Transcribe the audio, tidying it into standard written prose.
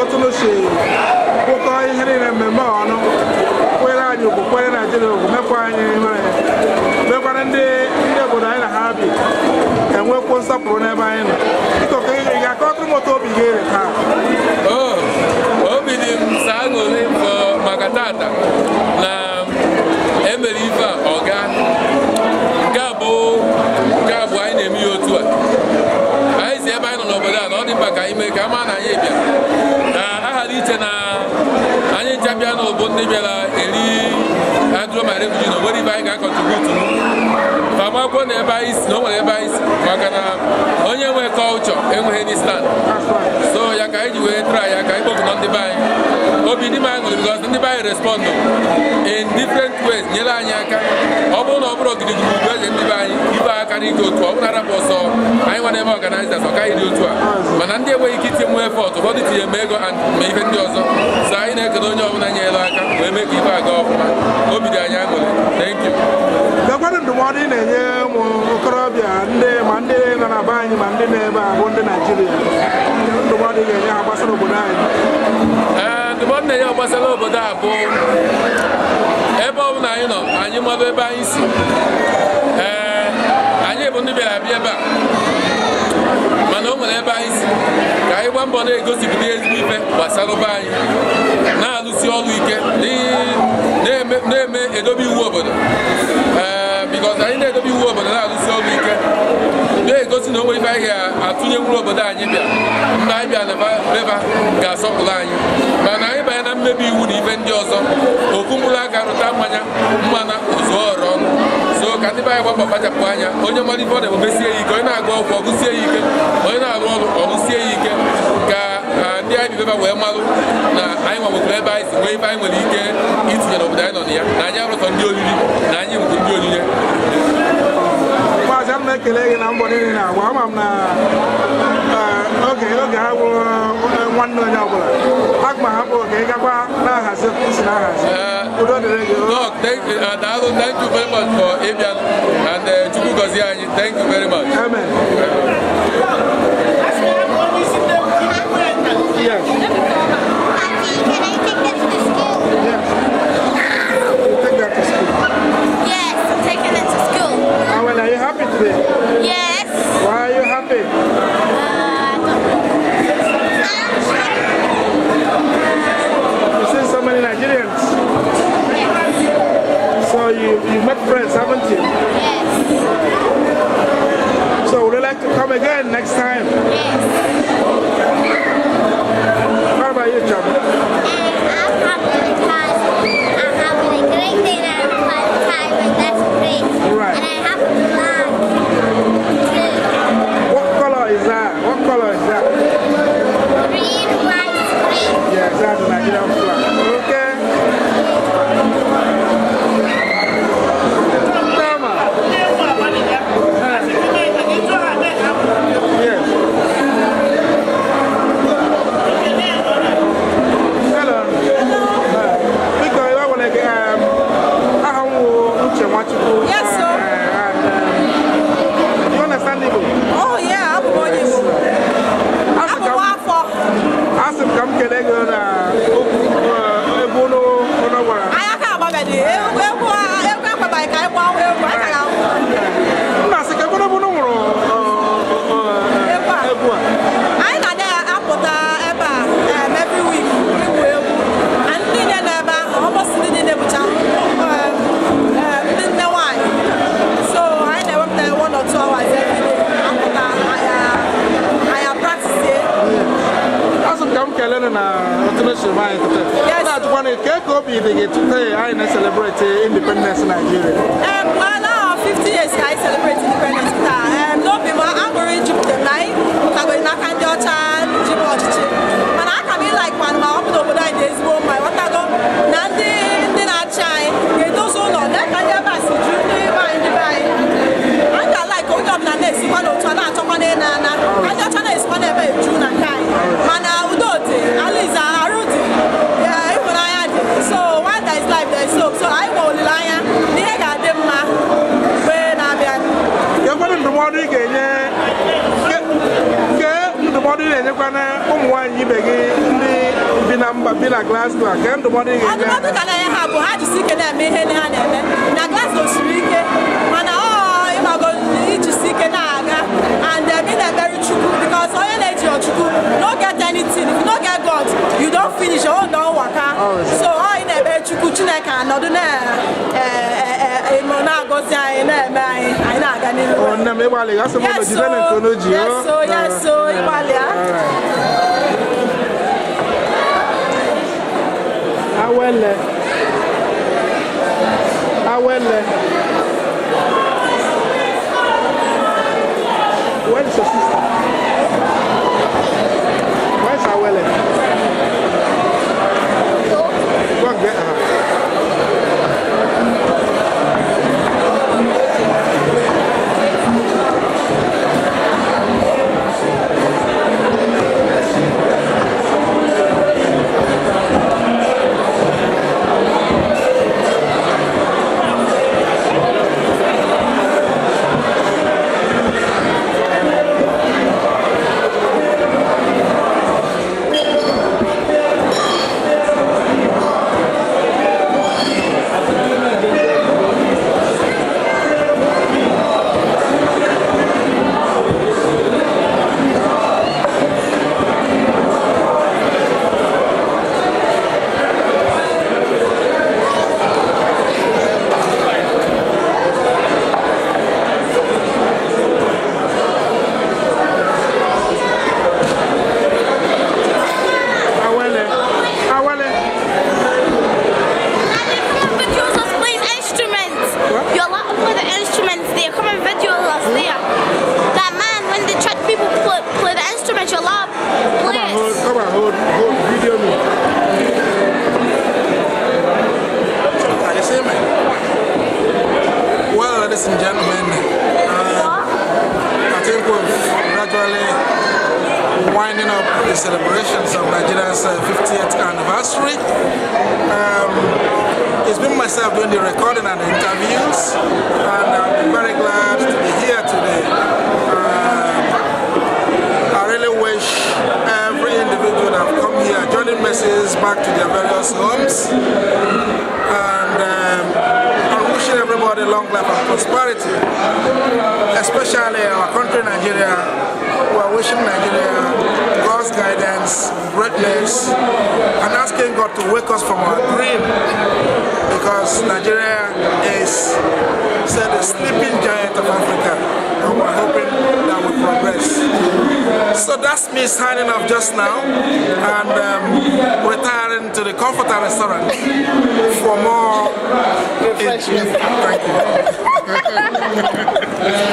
otu n'oche ụkọ ihe niile mmemme ọnụ kwere anyị ugwu kwere Naijiria ugwu mekwa anyị mekwara ndị obodo anyị na ha bi enwekwu nsọpụrụ n'ebe anyị nọ dịka oke ị ga-akọtụrụ m otu obi ga-ere taa obi dị m saa aṅụrị maka tata na emere ife a ọga nke abụọ anyị na-eme ya otu a anyị si ebe anyị nọ n'obodo a na ọ dị mkpa ka anyị mee ka ama na anyị bịa na aghara iche na anyị ncha bịa n'obodo ndị bịara eri adụrụ ma refuji na onwere ibe anyị ga-akọntributu ma makwuo na ebe anyị si na o nwere ebe anyị si maka na onye nwe kọlchọ enweghị ni stand so ya ka anyị ji wee tra ya ka anyị kpọkụ na ndị be anyị obi dị m aṅụrị bikọs ndị be anyị respondụ in different ways nyere anyị aka ọ bụrụ na ọ bụrụ ogidigidi ugwu eze ndị be anyị ibe aka n'ike otu ọ bụrụ arapụ ọsọ anyị nwa na-eme ọganizas ọ kaghị dị otu a mana ndị enweghị ike itinye nwe efọt ụfọdụ tinye ma ego ma ife ndị ọzọ so anyị na-ekele onye ọbụla nyere aka wee mee ka ibe aga ọfụma obi dị anyị aṅụrị thank you. Gakwanụ ndụmọdụ ị na-enye ụmụ okorobịa ma ndị nọ na be anyị ma ndị na-ebe a bụ ndị Naijiria ndụmọdụ ị ga-enye ha gbasara obodo anyị ndụmọdụ na-enye gbasara obodo a bụ ebe ọ bụla anyị nọ anyị mmadụ ebe anyị si anyị bụ ndị bịara abịa ebe a mana o nwere ebe anyị si ka anyị gba mbọ na-egosipụta ezigbo ife gbasara ebe anyị na-alụsi ọrụ ike na-eme edobe iwu obodo bikọs anyị na-edobe iwu obodo na-alụsi ọrụ ike na-egosi na onwe ife anyị ga-atụnye nwere obodo anyị bịa mgbe anyị bịa na ebe ga-asọpụrụ anyị mana anyị banye na mmebi iwu na ife ndị ọzọ okwu mkpụrụ aka rụta mmanya mmana ụzọ ọrụ ọnụ so ka ndị be anyị gbakọ kpachapụ anya onye mara ife ọ na-emesie ya ike onye na-agụ ọgwụ ọgụsie ya ike onye na-arụ ọrụ ọrụsie ya ike ka ndị anyị bi ebe wee malụ na anyị nwagbụrụ ebe anyị si nwee ife anyị nwere ike itinye n'obodo anyị nọ na ya na anyị arụtọ ndị oriri na anyị nwere ndị onyinye maazị m na-ekele gị na mbọ niile na-agba ama m na oge ha bụ nwanne onye ọbụla aga m ahapụ oge ị gakwa na-ahazi isi na-ahazi udo dịrị gị daalụ thank you very much for ịbịa and Chukwu gọzie anyị thank you very much. Amen. Yes. Can I take that to school? Yes. You take that to school. Yes, I'm taking it to school. Well, are you happy today? Yes. Why are you happy? You see so many Nigerians. So you met friends, haven't you? Yes. So would you like to come again next time? Yes. How about you, Chum? I'm happy because I'm having a great day and I'm having fun time and that's great. Right. And I have to learn too. What color is that? What color is that? Green, white, green. Yes, that's the Nigerian flag. Okay. Tama. Yes. Hello. Victor, you want to Yes, sir. You understand Igbo? Oh, yeah, I'm born in Igbo. I'm a waffle. Ask him come kelego na ebono ono wara. I can't buy the Na se ke bono bono woro. Ebua. I know that I put every week. And then almost didn't ever didn't know why. So I never play 1 or 2 hours every day. I have practiced it. Ask him come keleno na otuno shirmai tote. Yes. Na tukwane ke ko bi de today I na celebrate independence in Nigeria. Well, now 50 years I celebrate independence. No be more angry Jupiter night. I go knock on your child, Jupiter. Man, I can be like one my open over there days go my what I go. Nandi then I shine. They do so long. That can never see you by the by. I can like go up na next one or two na talk on na na. I just want to explain about June and Kai. Man, I would do it. Aliza Aruti. Yeah, even I had so while there is life there is hope. So I will lion. The head of them ma. When I be Yo kwani ndụmọdụ ị ga-enye ke ndụmọdụ na-enyekwa na ụmụ nwaanyị ibe gị ndị bi na mba bi na Glasgow ka ndụmọdụ ị ga-enye ndụmọdụ ka na-enye ha bụ ha jisi ike na-eme ihe ha na-eme na Glasgow siri ike mana ịmago ijisi ike na-aga and ị na-ekpere Chukwu because onye na-eji Chukwu no get anything if you no get God you don't finish your own don waka so ị na-ekpere Chukwu Chineke anọdụ na-agọzi anyị na-eme anyị na-aga n'ihu nne m ịgbalị gasị m ụlọ jide na nke onu ji so ịgbalị awele where's your sister? Where's Awele? Go and get her. Ladies and gentlemen, I think we've gradually winding up the celebrations of Nigeria's 50th anniversary. It's been myself doing the recording and the interviews, and I'm very glad to be here today. I really wish every individual that have come here joining messages back to their various homes, and I'm wishing everybody long life and prosperity, especially our country Nigeria. We are wishing Nigeria God's guidance, greatness, and asking God to wake us from our dream, because Nigeria is said the sleeping giant of Africa, and we're hoping that we progress. So that's me signing off just now and retiring to the Comforter restaurant for more refreshment. Thank you.